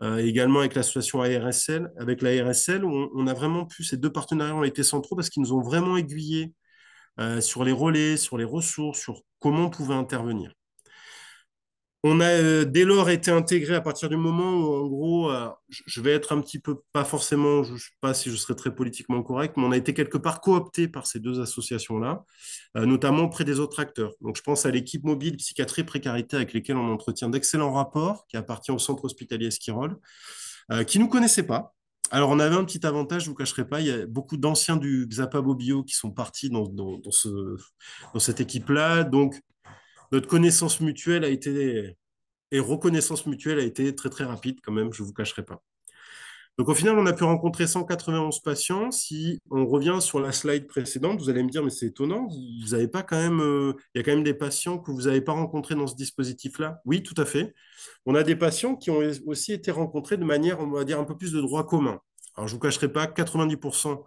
également avec l'association ARSL. Avec la ARSL, on a vraiment pu, ces 2 partenariats ont été centraux parce qu'ils nous ont vraiment aiguillés sur les relais, sur les ressources, sur comment on pouvait intervenir. On a dès lors été intégré à partir du moment où, en gros, je vais être un petit peu, pas forcément, je ne sais pas si je serai très politiquement correct, mais on a été quelque part coopté par ces 2 associations-là, notamment auprès des autres acteurs. Donc, je pense à l'équipe mobile psychiatrie précarité avec lesquels on entretient d'excellents rapports, qui appartient au centre hospitalier Esquirol, qui ne nous connaissaient pas. Alors, on avait un petit avantage, je ne vous cacherai pas, il y a beaucoup d'anciens du Xapa Bobio qui sont partis dans cette équipe-là. Donc, notre connaissance mutuelle a été et reconnaissance mutuelle a été très très rapide quand même, je ne vous cacherai pas. Donc au final, on a pu rencontrer 191 patients. Si on revient sur la slide précédente, vous allez me dire, mais c'est étonnant, vous n'avez pas quand même, il y a quand même des patients que vous n'avez pas rencontrés dans ce dispositif-là. Oui, tout à fait. On a des patients qui ont aussi été rencontrés de manière, on va dire, un peu plus de droit commun. Alors je ne vous cacherai pas, 90%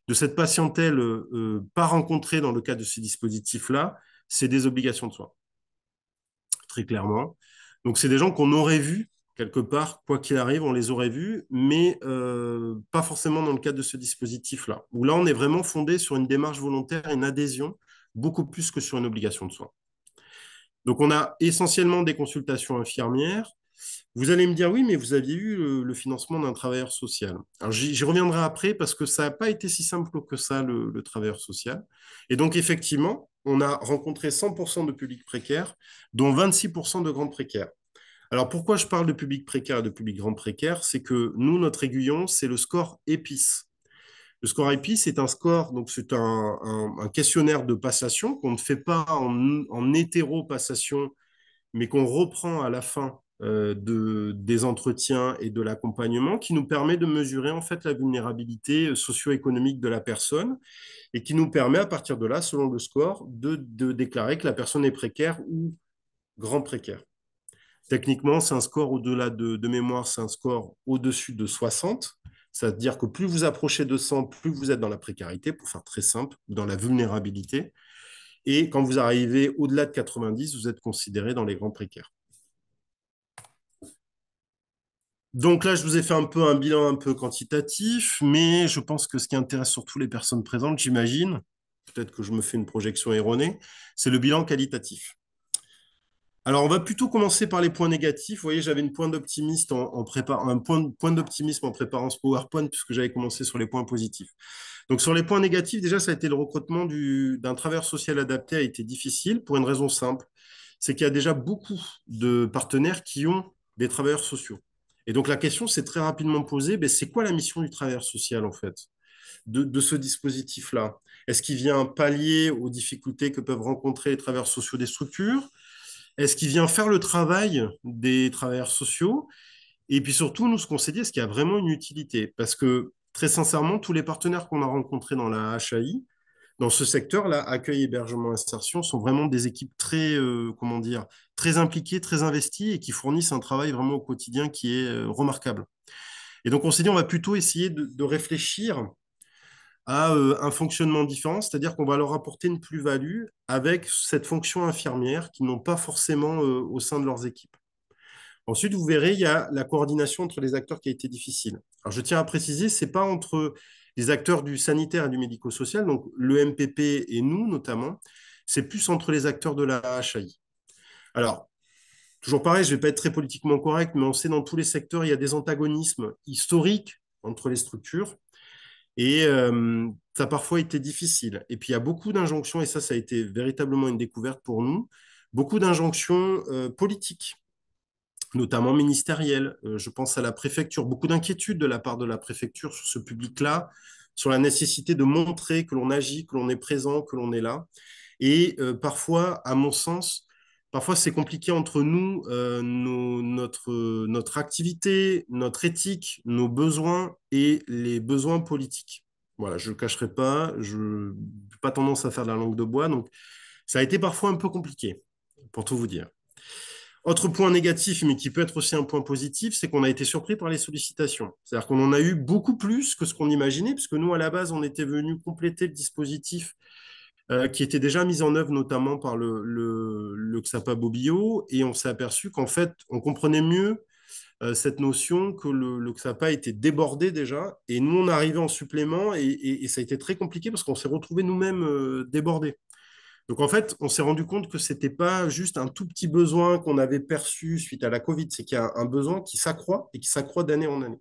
de cette patientèle pas rencontrée dans le cadre de ces dispositifs-là, c'est des obligations de soins, très clairement. Donc, c'est des gens qu'on aurait vus quelque part, quoi qu'il arrive, on les aurait vus, mais pas forcément dans le cadre de ce dispositif-là, où là, on est vraiment fondé sur une démarche volontaire et une adhésion, beaucoup plus que sur une obligation de soins. Donc, on a essentiellement des consultations infirmières. Vous allez me dire, oui, mais vous aviez eu le financement d'un travailleur social. Alors, j'y reviendrai après parce que ça n'a pas été si simple que ça, le travailleur social. Et donc, effectivement, on a rencontré 100% de publics précaires, dont 26% de grands précaires. Alors, pourquoi je parle de public précaire et de public grand précaire? C'est que nous, notre aiguillon, c'est le score EPIS. Le score EPIS c'est un score, donc c'est un questionnaire de passation qu'on ne fait pas en hétéro-passation, mais qu'on reprend à la fin des entretiens et de l'accompagnement, qui nous permet de mesurer en fait la vulnérabilité socio-économique de la personne et qui nous permet à partir de là, selon le score, de déclarer que la personne est précaire ou grand précaire. Techniquement, c'est un score au-delà de mémoire, c'est un score au-dessus de 60. C'est-à-dire que plus vous approchez de 100, plus vous êtes dans la précarité, pour faire très simple, ou dans la vulnérabilité. Et quand vous arrivez au-delà de 90, vous êtes considéré dans les grands précaires. Donc là, je vous ai fait un peu un bilan un peu quantitatif, mais je pense que ce qui intéresse surtout les personnes présentes, j'imagine, peut-être que je me fais une projection erronée, c'est le bilan qualitatif. Alors, on va plutôt commencer par les points négatifs. Vous voyez, j'avais une point d'optimisme un point d'optimisme en préparant ce PowerPoint, puisque j'avais commencé sur les points positifs. Donc, sur les points négatifs, déjà, ça a été le recrutement d'un travailleur social adapté a été difficile pour une raison simple. C'est qu'il y a déjà beaucoup de partenaires qui ont des travailleurs sociaux. Et donc, la question s'est très rapidement posée, ben, c'est quoi la mission du travailleur social, en fait, de ce dispositif-là? Est-ce qu'il vient pallier aux difficultés que peuvent rencontrer les travailleurs sociaux des structures? Est-ce qu'il vient faire le travail des travailleurs sociaux? Et puis surtout, nous, ce qu'on s'est dit, est-ce qu'il y a vraiment une utilité? Parce que très sincèrement, tous les partenaires qu'on a rencontrés dans la HAI, dans ce secteur-là, accueil, hébergement, insertion, sont vraiment des équipes très, comment dire, très impliquées, très investies et qui fournissent un travail vraiment au quotidien qui est remarquable. Et donc, on s'est dit, on va plutôt essayer de réfléchir à un fonctionnement différent, c'est-à-dire qu'on va leur apporter une plus-value avec cette fonction infirmière qu'ils n'ont pas forcément au sein de leurs équipes. Ensuite, vous verrez, il y a la coordination entre les acteurs qui a été difficile. Alors, je tiens à préciser, ce n'est pas entre les acteurs du sanitaire et du médico-social, donc le MPP et nous notamment, c'est plus entre les acteurs de la HAI. Alors, toujours pareil, je ne vais pas être très politiquement correct, mais on sait dans tous les secteurs, il y a des antagonismes historiques entre les structures et ça a parfois été difficile. Et puis, il y a beaucoup d'injonctions, et ça a été véritablement une découverte pour nous, beaucoup d'injonctions politiques, notamment ministérielles. Je pense à la préfecture, beaucoup d'inquiétudes de la part de la préfecture sur ce public-là, sur la nécessité de montrer que l'on agit, que l'on est présent, que l'on est là. Et parfois, à mon sens, parfois c'est compliqué entre nous, notre activité, notre éthique, nos besoins et les besoins politiques. Voilà, je ne le cacherai pas, je n'ai pas tendance à faire de la langue de bois, donc ça a été parfois un peu compliqué, pour tout vous dire. Autre point négatif, mais qui peut être aussi un point positif, c'est qu'on a été surpris par les sollicitations. C'est-à-dire qu'on en a eu beaucoup plus que ce qu'on imaginait, puisque nous, à la base, on était venu compléter le dispositif qui était déjà mis en œuvre notamment par le XAPA Bobio, et on s'est aperçu qu'en fait, on comprenait mieux cette notion que le XAPA était débordé déjà, et nous, on arrivait en supplément, et ça a été très compliqué parce qu'on s'est retrouvés nous-mêmes débordés. Donc en fait, on s'est rendu compte que ce n'était pas juste un tout petit besoin qu'on avait perçu suite à la Covid, c'est qu'il y a un besoin qui s'accroît et qui s'accroît d'année en année.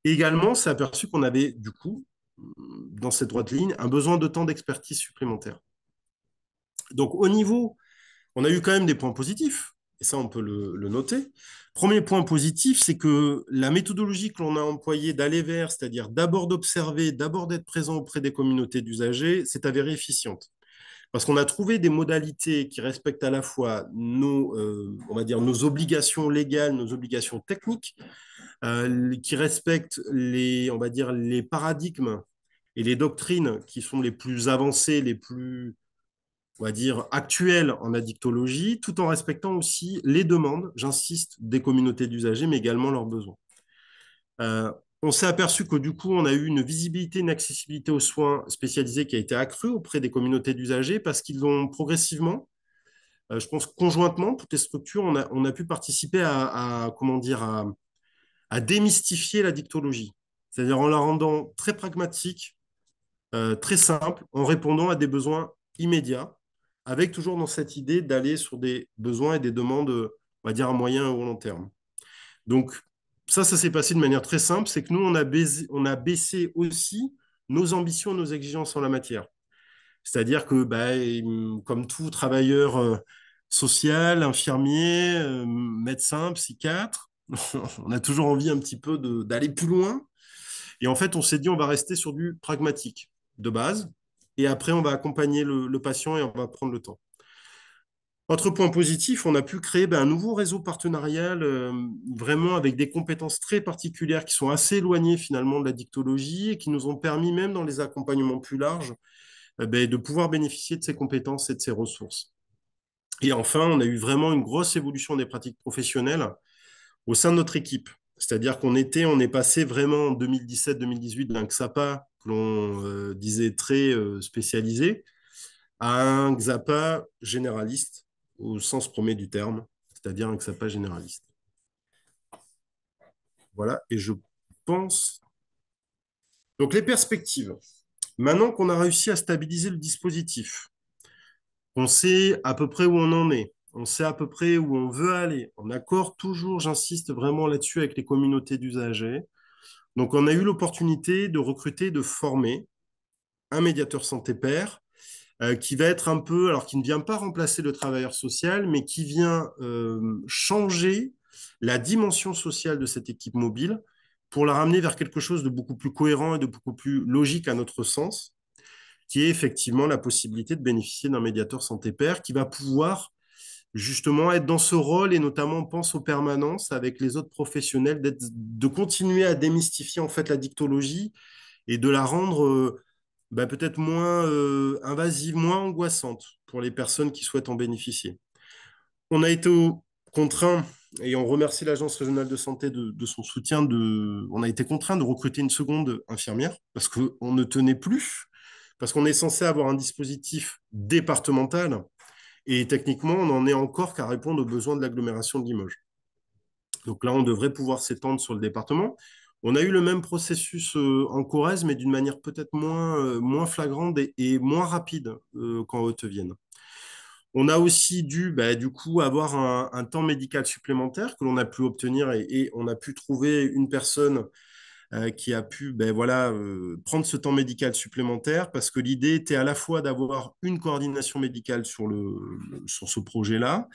Et également, on s'est aperçu qu'on avait du coup, dans cette droite ligne, un besoin de temps d'expertise supplémentaire. Donc au niveau, on a eu quand même des points positifs, et ça on peut le noter. Premier point positif, c'est que la méthodologie que l'on a employée d'aller vers, c'est-à-dire d'abord d'observer, d'abord d'être présent auprès des communautés d'usagers, s'est avérée efficiente. Parce qu'on a trouvé des modalités qui respectent à la fois on va dire, nos obligations légales, nos obligations techniques, qui respectent on va dire, les paradigmes et les doctrines qui sont les plus avancées, les plus, on va dire, actuelles en addictologie, tout en respectant aussi les demandes, j'insiste, des communautés d'usagers, mais également leurs besoins. Euh, on s'est aperçu que du coup, on a eu une visibilité, une accessibilité aux soins spécialisés qui a été accrue auprès des communautés d'usagers parce qu'ils ont progressivement, je pense conjointement, toutes les structures, on a pu participer comment dire, à démystifier la dictologie. C'est-à-dire en la rendant très pragmatique, très simple, en répondant à des besoins immédiats, avec toujours dans cette idée d'aller sur des besoins et des demandes, on va dire, à moyen ou long terme. Donc, ça s'est passé de manière très simple, c'est que nous, on a baissé aussi nos ambitions, nos exigences en la matière. C'est-à-dire que, bah, comme tout travailleur social, infirmier, médecin, psychiatre, on a toujours envie un petit peu d'aller plus loin. Et en fait, on s'est dit, on va rester sur du pragmatique de base. Et après, on va accompagner le patient et on va prendre le temps. Autre point positif, on a pu créer un nouveau réseau partenarial vraiment avec des compétences très particulières qui sont assez éloignées finalement de la dictologie et qui nous ont permis, même dans les accompagnements plus larges, de pouvoir bénéficier de ces compétences et de ces ressources. Et enfin, on a eu vraiment une grosse évolution des pratiques professionnelles au sein de notre équipe. C'est-à-dire on est passé vraiment en 2017-2018 d'un XAPA que l'on disait très spécialisé à un XAPA généraliste au sens premier du terme, c'est-à-dire un XAPA généraliste. Voilà, et je pense... Donc les perspectives. Maintenant qu'on a réussi à stabiliser le dispositif, on sait à peu près où on en est, on sait à peu près où on veut aller, en accord toujours, j'insiste vraiment là-dessus avec les communautés d'usagers. Donc on a eu l'opportunité de recruter, de former un médiateur santé pair qui va être un peu, alors qui ne vient pas remplacer le travailleur social, mais qui vient changer la dimension sociale de cette équipe mobile pour la ramener vers quelque chose de beaucoup plus cohérent et de beaucoup plus logique à notre sens, qui est effectivement la possibilité de bénéficier d'un médiateur santé pair qui va pouvoir justement être dans ce rôle et notamment on pense aux permanences avec les autres professionnels, de continuer à démystifier en fait la dictologie et de la rendre peut-être moins invasive, moins angoissante pour les personnes qui souhaitent en bénéficier. On a été contraint, et on remercie l'Agence régionale de santé de son soutien, on a été contraint de recruter une seconde infirmière parce qu'on ne tenait plus, parce qu'on est censé avoir un dispositif départemental et techniquement, on n'en est encore qu'à répondre aux besoins de l'agglomération de Limoges. Donc là, on devrait pouvoir s'étendre sur le département. On a eu le même processus en Corrèze, mais d'une manière peut-être moins flagrante et moins rapide qu'en Haute-Vienne. On a aussi dû, bah, du coup, avoir un temps médical supplémentaire que l'on a pu obtenir et on a pu trouver une personne qui a pu ben, voilà, prendre ce temps médical supplémentaire parce que l'idée était à la fois d'avoir une coordination médicale sur ce projet-là,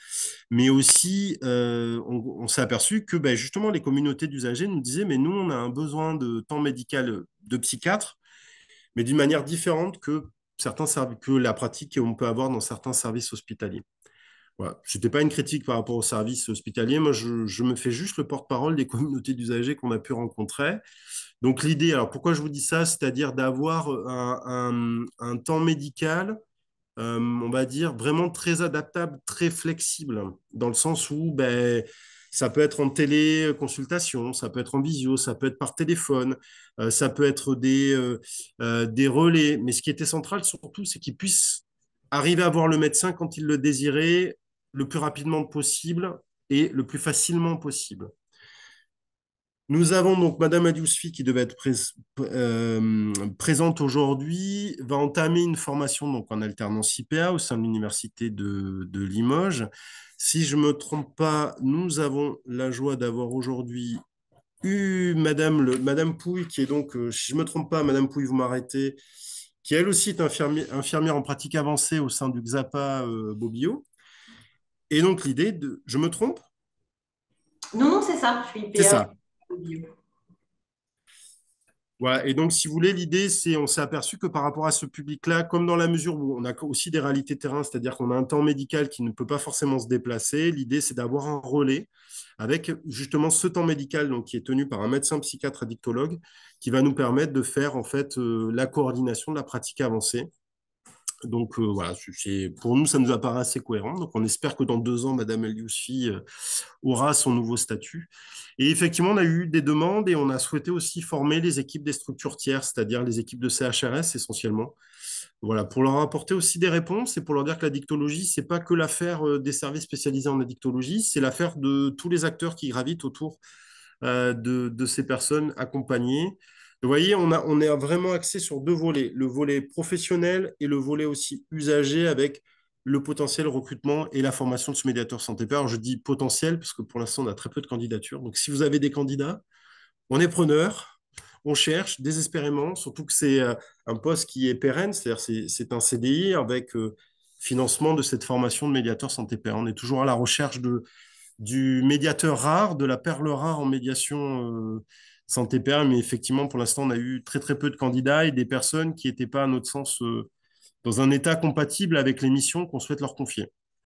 mais aussi on s'est aperçu que ben, justement les communautés d'usagers nous disaient mais nous on a un besoin de temps médical de psychiatre, mais d'une manière différente que la pratique qu'on peut avoir dans certains services hospitaliers. Voilà. Ce n'était pas une critique par rapport aux services hospitaliers. Moi, je me fais juste le porte-parole des communautés d'usagers qu'on a pu rencontrer. Donc l'idée, alors pourquoi je vous dis ça, c'est-à-dire d'avoir un temps médical, on va dire, vraiment très adaptable, très flexible, dans le sens où ben, ça peut être en téléconsultation, ça peut être en visio, ça peut être par téléphone, ça peut être des relais. Mais ce qui était central surtout, c'est qu'ils puissent arriver à voir le médecin quand ils le désiraient, le plus rapidement possible et le plus facilement possible. Nous avons donc Madame Adiousfi qui devait être présente aujourd'hui, va entamer une formation donc en alternance IPA au sein de l'Université de Limoges. Si je ne me trompe pas, nous avons la joie d'avoir aujourd'hui eu Madame Pouille, qui est donc, si je ne me trompe pas, Madame Pouille, vous m'arrêtez, qui elle aussi est infirmière en pratique avancée au sein du XAPA Bobio. Et donc l'idée de... Je me trompe? Non, non, c'est ça, je suis C'est IPA. ça. Voilà. Et donc, si vous voulez, l'idée, c'est, on s'est aperçu que par rapport à ce public-là, comme dans la mesure où on a aussi des réalités terrain, c'est-à-dire qu'on a un temps médical qui ne peut pas forcément se déplacer, l'idée, c'est d'avoir un relais avec justement ce temps médical donc, qui est tenu par un médecin psychiatre addictologue qui va nous permettre de faire en fait la coordination de la pratique avancée. Donc voilà, pour nous, ça nous apparaît assez cohérent. Donc on espère que dans 2 ans, Madame El Yousfi aura son nouveau statut. Et effectivement, on a eu des demandes et on a souhaité aussi former les équipes des structures tiers, c'est-à-dire les équipes de CHRS essentiellement. Voilà, pour leur apporter aussi des réponses et pour leur dire que la dictologie, c'est pas que l'affaire des services spécialisés en addictologie, c'est l'affaire de tous les acteurs qui gravitent autour de ces personnes accompagnées. Vous voyez, on est vraiment axé sur 2 volets, le volet professionnel et le volet aussi usager avec le potentiel recrutement et la formation de ce médiateur santé père. Alors, je dis potentiel parce que pour l'instant, on a très peu de candidatures. Donc, si vous avez des candidats, on est preneur, on cherche désespérément, surtout que c'est un poste qui est pérenne, c'est-à-dire c'est un CDI avec financement de cette formation de médiateur santé père. On est toujours à la recherche du médiateur rare, de la perle rare en médiation santé père, mais effectivement, pour l'instant, on a eu très très peu de candidats et des personnes qui n'étaient pas, à notre sens, dans un état compatible avec les missions qu'on souhaite leur confier.